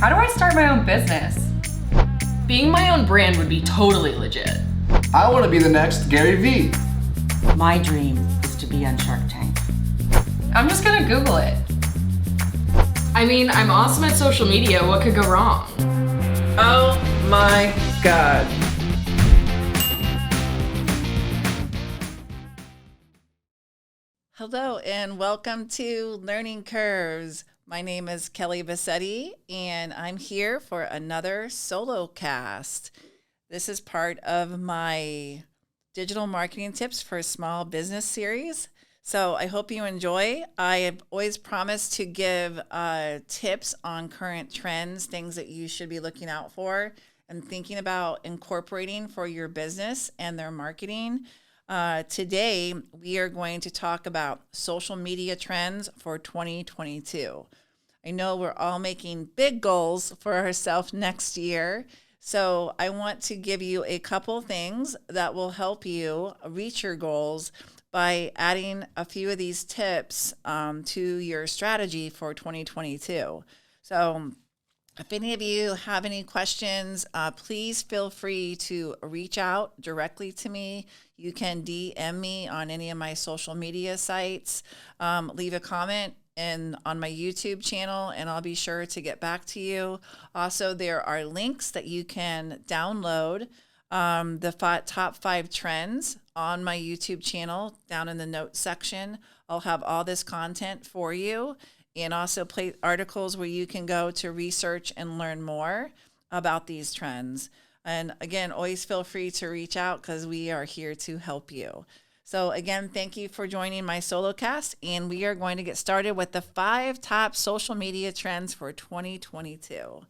How do I start my own business? Being my own brand would be totally legit. I want to be the next Gary Vee. My dream is to be on Shark Tank. I'm just gonna Google it. I mean, I'm awesome at social media. What could go wrong? Oh my God. Hello and welcome to Learning Curves. My name is Kelly Bassetti and I'm here for another solo cast. This is part of my digital marketing tips for small business series. So I hope you enjoy. I have always promised to give tips on current trends, things that you should be looking out for and thinking about incorporating for your business and their marketing. Today, we are going to talk about social media trends for 2022. I know we're all making big goals for ourselves next year. So I want to give you a couple things that will help you reach your goals by adding a few of these tips to your strategy for 2022. So if any of you have any questions, please feel free to reach out directly to me. You can DM me on any of my social media sites, leave a comment on my YouTube channel, and I'll be sure to get back to you. Also, there are links that you can download the top 5 trends on my YouTube channel down in the notes section. I'll have all this content for you, and also articles where you can go to research and learn more about these trends. And again, always feel free to reach out because we are here to help you. So again, thank you for joining my solo cast, and we are going to get started with the 5 top social media trends for 2022.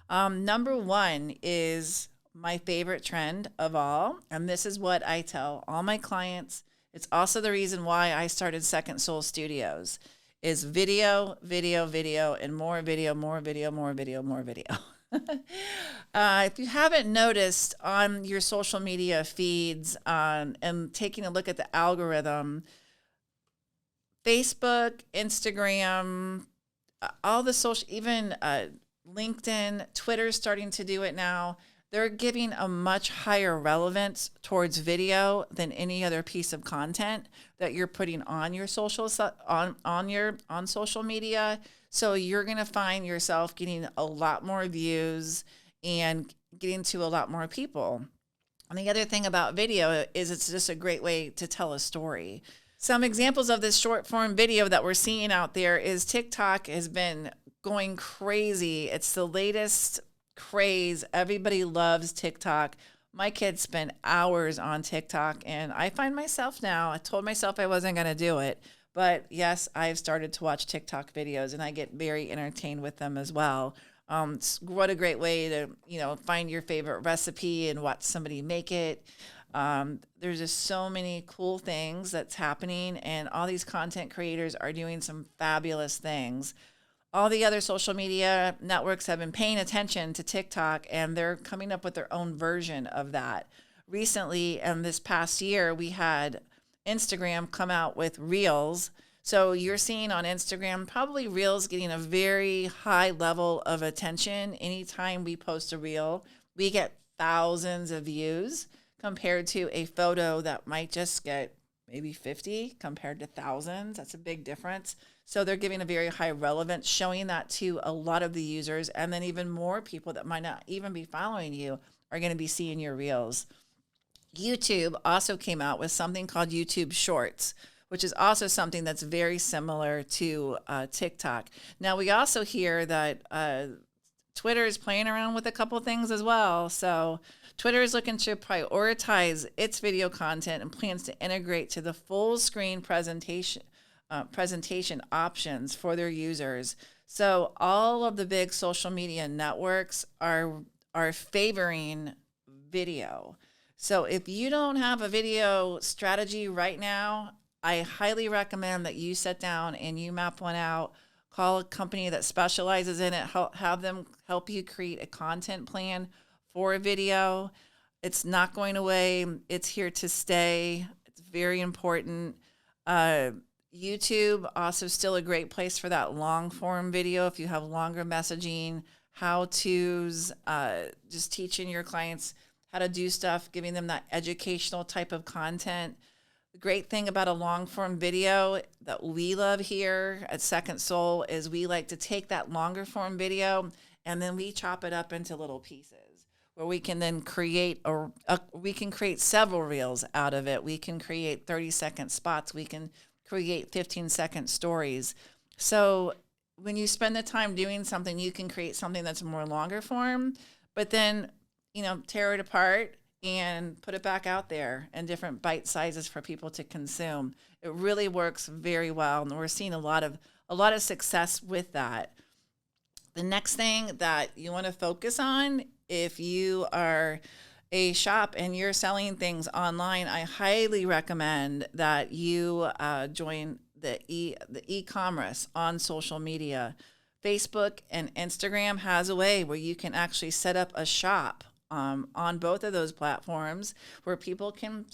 Number 1 is my favorite trend of all, and this is what I tell all my clients. It's also the reason why I started Second Soul Studios. Is video, video, video, and more video, more video, more video, more video. If you haven't noticed on your social media feeds and taking a look at the algorithm, Facebook, Instagram, all the social, even LinkedIn, Twitter's starting to do it now. They're giving a much higher relevance towards video than any other piece of content that you're putting on your social on social media. So you're going to find yourself getting a lot more views and getting to a lot more people. And the other thing about video is it's just a great way to tell a story. Some examples of this short form video that we're seeing out there is TikTok has been going crazy. It's the latest craze. Everybody loves TikTok. My kids spend hours on TikTok, and I find myself now, I told myself I wasn't going to do it, but yes, I've started to watch TikTok videos, and I get very entertained with them as well. What a great way to, find your favorite recipe and watch somebody make it. There's just so many cool things that's happening, and all these content creators are doing some fabulous things. All the other social media networks have been paying attention to TikTok, and they're coming up with their own version of that. Recently, and this past year, we had Instagram come out with Reels. So you're seeing on Instagram, probably Reels getting a very high level of attention. Anytime we post a Reel, we get thousands of views compared to a photo that might just get maybe 50 compared to thousands. That's a big difference. So they're giving a very high relevance, showing that to a lot of the users, and then even more people that might not even be following you are going to be seeing your Reels. YouTube also came out with something called YouTube Shorts, which is also something that's very similar to TikTok. Now, we also hear that Twitter is playing around with a couple things as well. So Twitter is looking to prioritize its video content and plans to integrate to the full screen presentation options for their users. So all of the big social media networks are favoring video. So if you don't have a video strategy right now, I highly recommend that you sit down and you map one out, call a company that specializes in it, have them help you create a content plan for a video. It's not going away. It's here to stay. It's very important. YouTube also still a great place for that long form video if you have longer messaging, how-tos, just teaching your clients how to do stuff, giving them that educational type of content. The great thing about a long form video that we love here at Second Soul is we like to take that longer form video and then we chop it up into little pieces where we can then create we can create several reels out of it. We can create 30-second spots. We can create 15-second stories. So when you spend the time doing something, you can create something that's more longer form, but then, tear it apart and put it back out there in different bite sizes for people to consume. It really works very well, and we're seeing a lot of success with that. The next thing that you want to focus on, if you are a shop and you're selling things online, I highly recommend that you join the e-commerce on social media. Facebook and Instagram has a way where you can actually set up a shop on both of those platforms where people can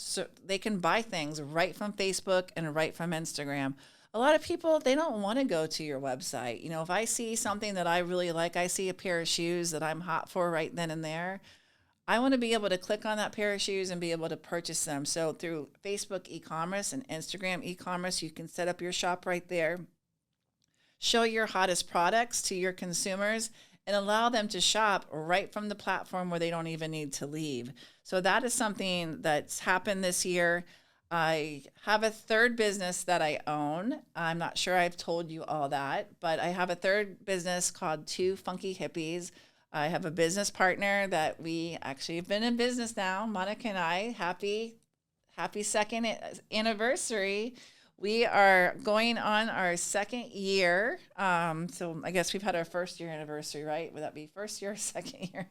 buy things right from Facebook and right from Instagram. A lot of people, they don't want to go to your website. If I see something that I really like, I see a pair of shoes that I'm hot for right then and there, I want to be able to click on that pair of shoes and be able to purchase them. So through Facebook e-commerce and Instagram e-commerce, you can set up your shop right there, show your hottest products to your consumers, and allow them to shop right from the platform where they don't even need to leave. So that is something that's happened this year. I have a third business that I own. I'm not sure I've told you all that, but I have a third business called Two Funky Hippies. I have a business partner that we actually have been in business now, Monica and I. Happy second anniversary. We are going on our second year. So I guess we've had our first year anniversary, right? Would that be first year or second year?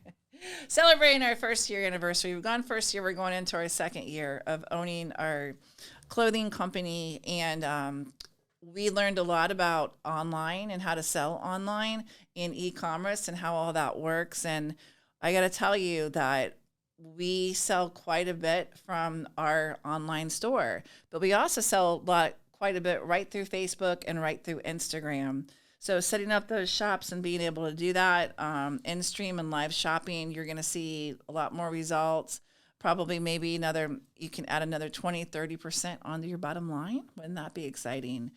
Celebrating our first year anniversary. We've gone first year. We're going into our second year of owning our clothing company. And we learned a lot about online and how to sell online in e-commerce and how all that works. And I got to tell you that we sell quite a bit from our online store, but we also sell quite a bit right through Facebook and right through Instagram. So setting up those shops and being able to do that in stream and live shopping, you're going to see a lot more results. Probably maybe you can add another 20, 30% onto your bottom line. Wouldn't that be exciting?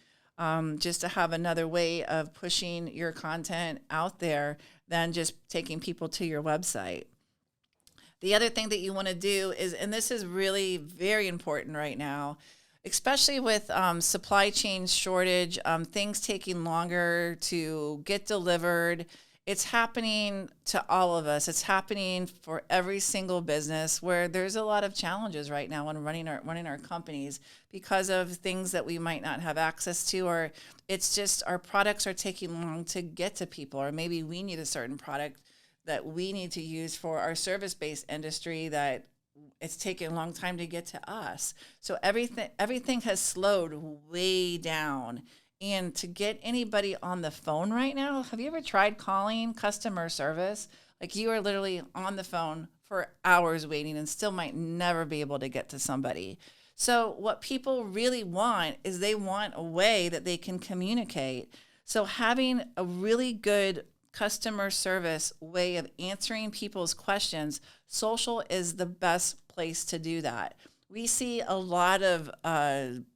Just to have another way of pushing your content out there than just taking people to your website. The other thing that you want to do is, and this is really very important right now, especially with supply chain shortage, things taking longer to get delivered. It's happening to all of us. It's happening for every single business where there's a lot of challenges right now when running our companies because of things that we might not have access to, or it's just our products are taking long to get to people, or maybe we need a certain product that we need to use for our service-based industry that it's taking a long time to get to us. So everything has slowed way down. And to get anybody on the phone right now, have you ever tried calling customer service? Like you are literally on the phone for hours waiting and still might never be able to get to somebody. So what people really want is they want a way that they can communicate. So having a really good customer service way of answering people's questions, social is the best place to do that. We see a lot of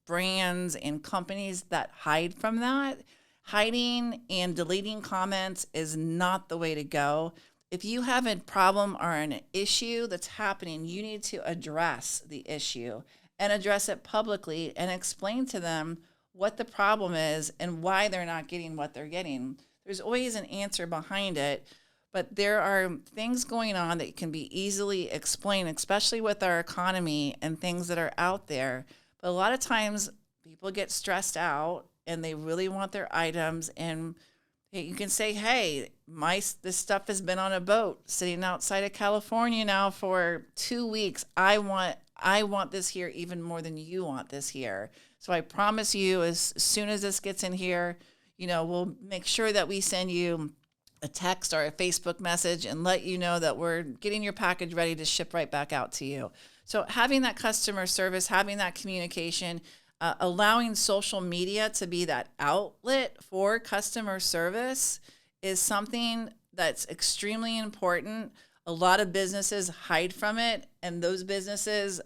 brands and companies that hide from that. Hiding and deleting comments is not the way to go. If you have a problem or an issue that's happening, you need to address the issue and address it publicly and explain to them what the problem is and why they're not getting what they're getting. There's always an answer behind it, but there are things going on that can be easily explained, especially with our economy and things that are out there. But a lot of times people get stressed out and they really want their items, and you can say, hey, this stuff has been on a boat sitting outside of California now for 2 weeks. I want this here even more than you want this here. So I promise you, as soon as this gets in here, we'll make sure that we send you a text or a Facebook message and let you know that we're getting your package ready to ship right back out to you. So having that customer service, having that communication, allowing social media to be that outlet for customer service is something that's extremely important. A lot of businesses hide from it, and those businesses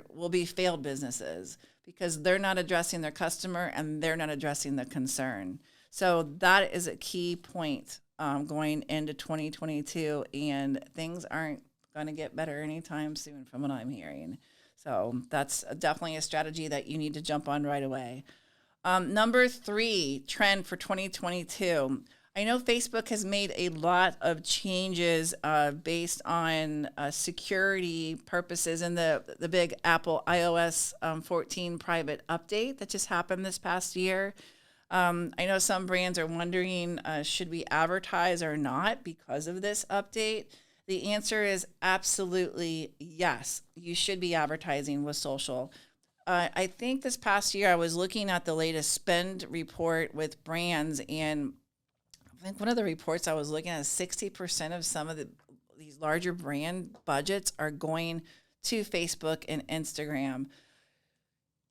will be failed businesses because they're not addressing their customer and they're not addressing the concern. So that is a key point going into 2022, and things aren't going to get better anytime soon from what I'm hearing. So that's definitely a strategy that you need to jump on right away. Number 3 trend for 2022. I know Facebook has made a lot of changes based on security purposes and the big Apple iOS 14 private update that just happened this past year. I know some brands are wondering, should we advertise or not because of this update? The answer is absolutely yes. You should be advertising with social. I think this past year I was looking at the latest spend report with brands, and I think one of the reports I was looking at is 60% of some of these larger brand budgets are going to Facebook and Instagram.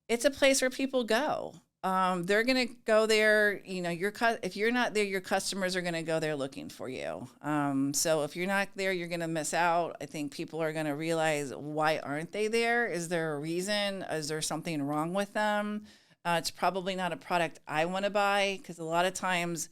It's a place where people go. They're going to go there. You know, if you're not there, your customers are going to go there looking for you. So if you're not there, you're going to miss out. I think people are going to realize, why aren't they there? Is there a reason? Is there something wrong with them? It's probably not a product I want to buy, because a lot of times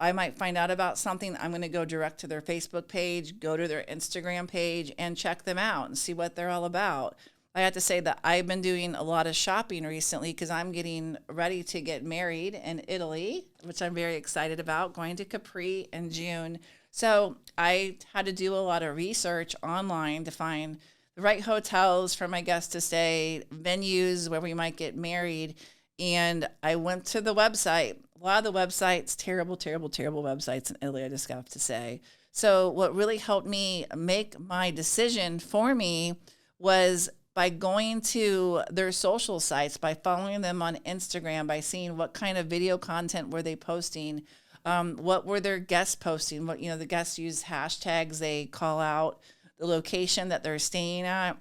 I might find out about something. I'm going to go direct to their Facebook page, go to their Instagram page, and check them out and see what they're all about. I have to say that I've been doing a lot of shopping recently because I'm getting ready to get married in Italy, which I'm very excited about, going to Capri in June. So I had to do a lot of research online to find the right hotels for my guests to stay, venues where we might get married. And I went to the website. A lot of the websites, terrible websites in Italy, I just have to say. So what really helped me make my decision for me was by going to their social sites, by following them on Instagram, by seeing what kind of video content were they posting, what were their guests posting, what, the guests use hashtags, they call out the location that they're staying at,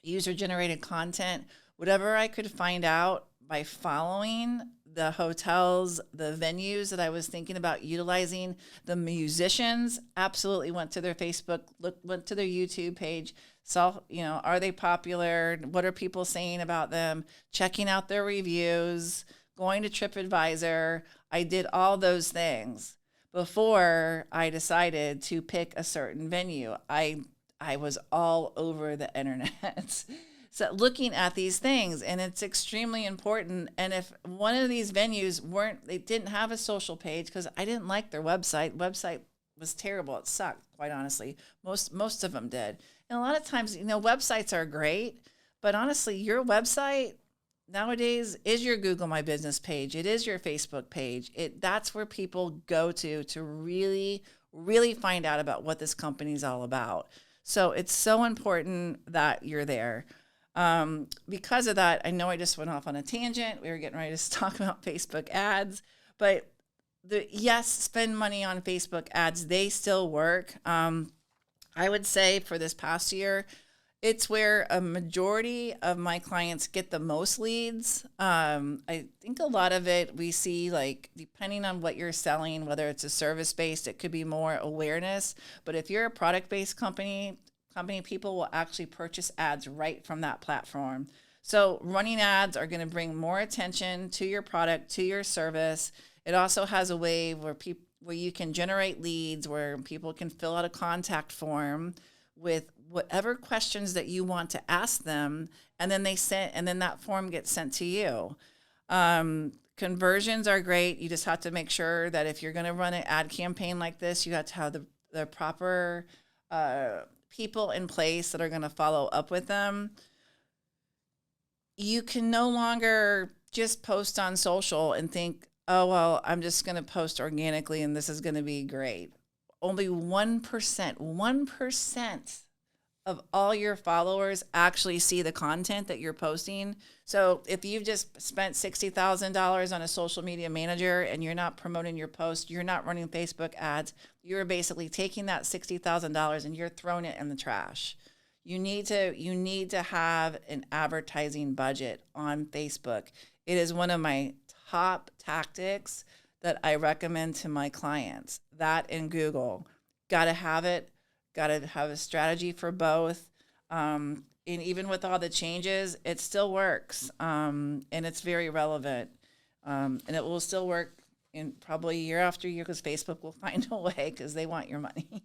user-generated content, whatever I could find out by following the hotels, the venues that I was thinking about utilizing. The musicians absolutely went to their Facebook, went to their YouTube page, saw, are they popular? What are people saying about them? Checking out their reviews, going to TripAdvisor. I did all those things before I decided to pick a certain venue. I was all over the internet. So looking at these things, and it's extremely important. And if one of these venues they didn't have a social page, because I didn't like their website. Website was terrible. It sucked, quite honestly. Most of them did. And a lot of times, websites are great, but honestly, your website nowadays is your Google My Business page. It is your Facebook page. That's where people go to really, really find out about what this company is all about. So it's so important that you're there. Because of that, I know I just went off on a tangent. We were getting ready to talk about Facebook ads, but spend money on Facebook ads. They still work. I would say for this past year, it's where a majority of my clients get the most leads. I think a lot of it we see, like, depending on what you're selling, whether it's a service-based, it could be more awareness. But if you're a product-based company, people will actually purchase ads right from that platform. So running ads are going to bring more attention to your product, to your service. It also has a way where you can generate leads, where people can fill out a contact form with whatever questions that you want to ask them, and then that form gets sent to you. Conversions are great. You just have to make sure that if you're going to run an ad campaign like this, you have to have the proper people in place that are going to follow up with them. You can no longer just post on social and think, oh, well, I'm just going to post organically and this is going to be great. Only 1% of all your followers actually see the content that you're posting. So if you've just spent $60,000 on a social media manager and you're not promoting your post, you're not running Facebook ads, you're basically taking that $60,000 and you're throwing it in the trash. You need to have an advertising budget on Facebook. It is one of my top tactics that I recommend to my clients. That and Google. Got to have it. Got to have a strategy for both. And even with all the changes, it still works. And it's very relevant. And it will still work in probably year after year because Facebook will find a way because they want your money.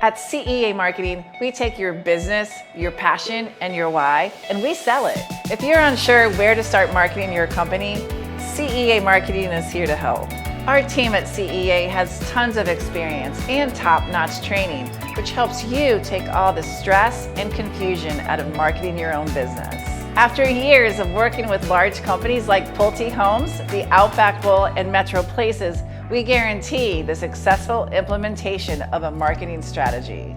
At CEA Marketing, we take your business, your passion, and your why, and we sell it. If you're unsure where to start marketing your company, CEA Marketing is here to help. Our team at CEA has tons of experience and top-notch training, which helps you take all the stress and confusion out of marketing your own business. After years of working with large companies like Pulte Homes, the Outback Bowl, and Metro Places, we guarantee the successful implementation of a marketing strategy.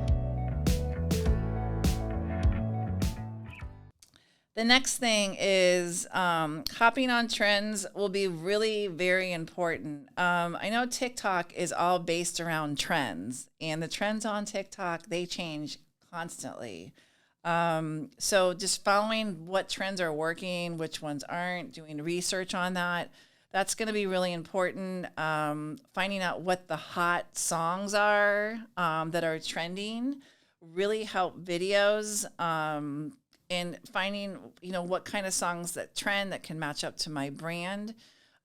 The next thing is hopping on trends will be really very important. I know TikTok is all based around trends, and the trends on TikTok, they change constantly. So just following what trends are working, which ones aren't, doing research on that. That's going to be really important. Finding out what the hot songs are that are trending really help videos and finding, what kind of songs that trend that can match up to my brand.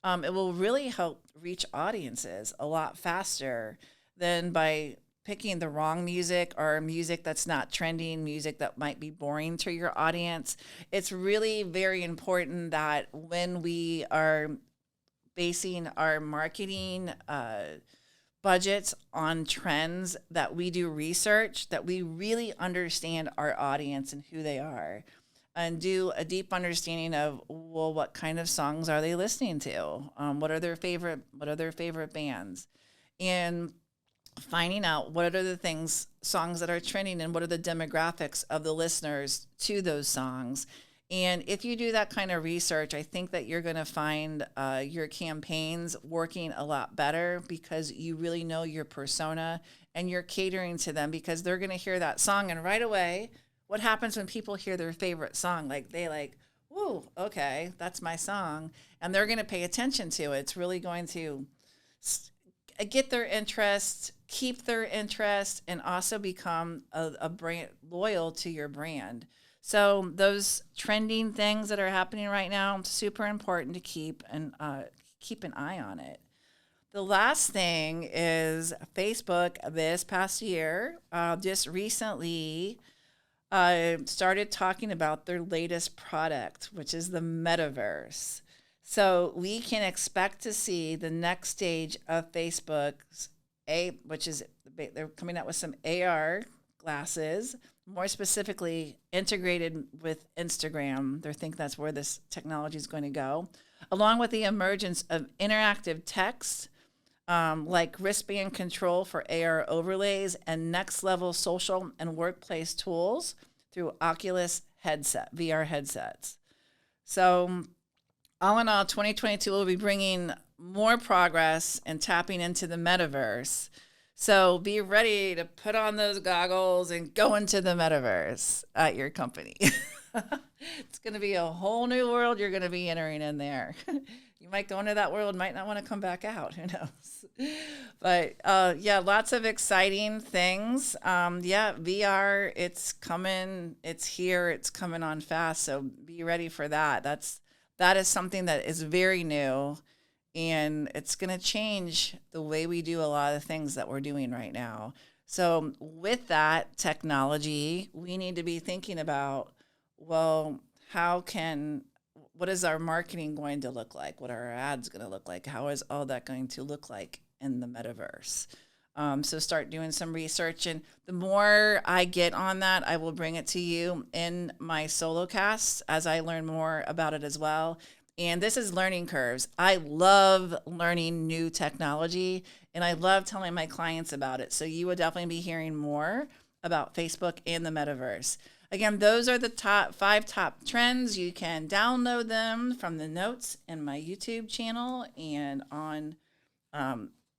It will really help reach audiences a lot faster than by picking the wrong music or music that's not trending, music that might be boring to your audience. It's really very important that when we are basing our marketing budgets on trends, that we do research, that we really understand our audience and who they are, and do a deep understanding of, well, what kind of songs are they listening to? What are their favorite bands? And finding out what are the songs that are trending and what are the demographics of the listeners to those songs. And if you do that kind of research, I think that you're going to find your campaigns working a lot better because you really know your persona and you're catering to them because they're going to hear that song. And right away, what happens when people hear their favorite song? Ooh, okay, that's my song. And they're going to pay attention to it. It's really going to get their interest, keep their interest, and also become a brand loyal to your brand. So those trending things that are happening right now, super important to keep an eye on it. The last thing is Facebook this past year just recently started talking about their latest product, which is the metaverse. So we can expect to see the next stage of Facebook's which is they're coming out with some AR glasses, more specifically integrated with Instagram. They think that's where this technology is going to go, along with the emergence of interactive text like wristband control for AR overlays and next level social and workplace tools through Oculus VR headsets. So all in all, 2022 will be bringing more progress and tapping into the metaverse. So be ready to put on those goggles and go into the metaverse at your company. It's going to be a whole new world you're going to be entering in there. You might go into that world, might not want to come back out. Who knows? But lots of exciting things. VR, it's coming. It's here. It's coming on fast. So be ready for that. That is something that is very new. And it's going to change the way we do a lot of things that we're doing right now. So with that technology, we need to be thinking about, well, what is our marketing going to look like? What are our ads going to look like? How is all that going to look like in the metaverse? So start doing some research. And the more I get on that, I will bring it to you in my solo casts as I learn more about it as well. And this is learning curves. I love learning new technology, and I love telling my clients about it. So you will definitely be hearing more about Facebook and the metaverse. Again, those are the top 5 trends. You can download them from the notes in my YouTube channel and on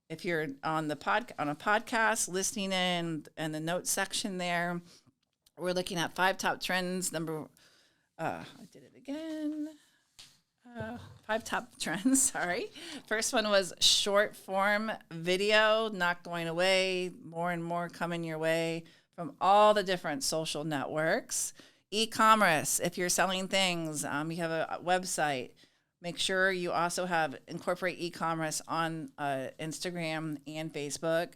if you're on a podcast listening in the notes section there. We're looking at 5 top trends. I did it again. 5 top trends, sorry. First one was short form video, not going away, more and more coming your way from all the different social networks. E-commerce, if you're selling things, you have a website, make sure you also incorporate e-commerce on Instagram and Facebook.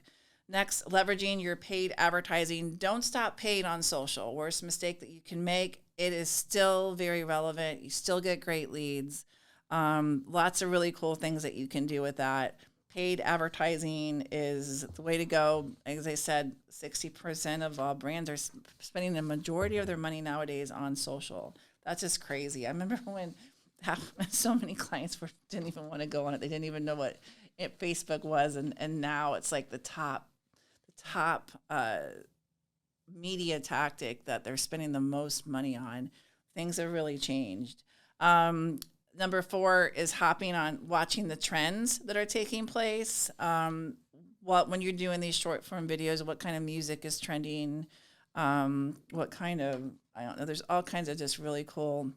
Next, leveraging your paid advertising. Don't stop paid on social. Worst mistake that you can make. It is still very relevant. You still get great leads. Lots of really cool things that you can do with that. Paid advertising is the way to go. As I said, 60% of all brands are spending the majority of their money nowadays on social. That's just crazy. I remember when so many clients didn't even want to go on it. They didn't even know what Facebook was, and now it's like the top media tactic that they're spending the most money on. Things have really changed. Number 4 is watching the trends that are taking place. When you're doing these short form videos, what kind of music is trending? What kind of, I don't know, there's all kinds of just really cool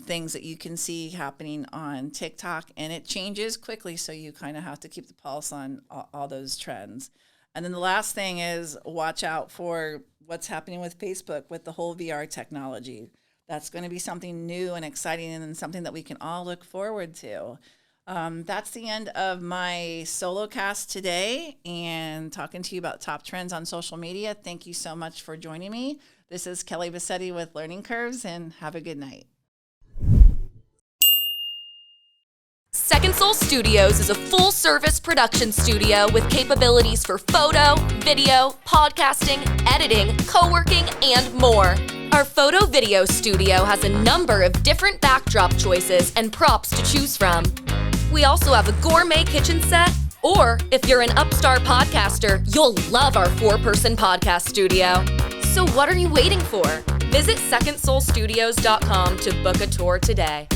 things that you can see happening on TikTok, and it changes quickly, so you kind of have to keep the pulse on all those trends. And then the last thing is watch out for what's happening with Facebook with the whole VR technology. That's going to be something new and exciting and something that we can all look forward to. That's the end of my solo cast today and talking to you about top trends on social media. Thank you so much for joining me. This is Kelly Bassetti with Learning Curves, and have a good night. Second Soul Studios is a full-service production studio with capabilities for photo, video, podcasting, editing, co-working, and more. Our photo-video studio has a number of different backdrop choices and props to choose from. We also have a gourmet kitchen set, or if you're an upstart podcaster, you'll love our 4-person podcast studio. So what are you waiting for? Visit secondsoulstudios.com to book a tour today.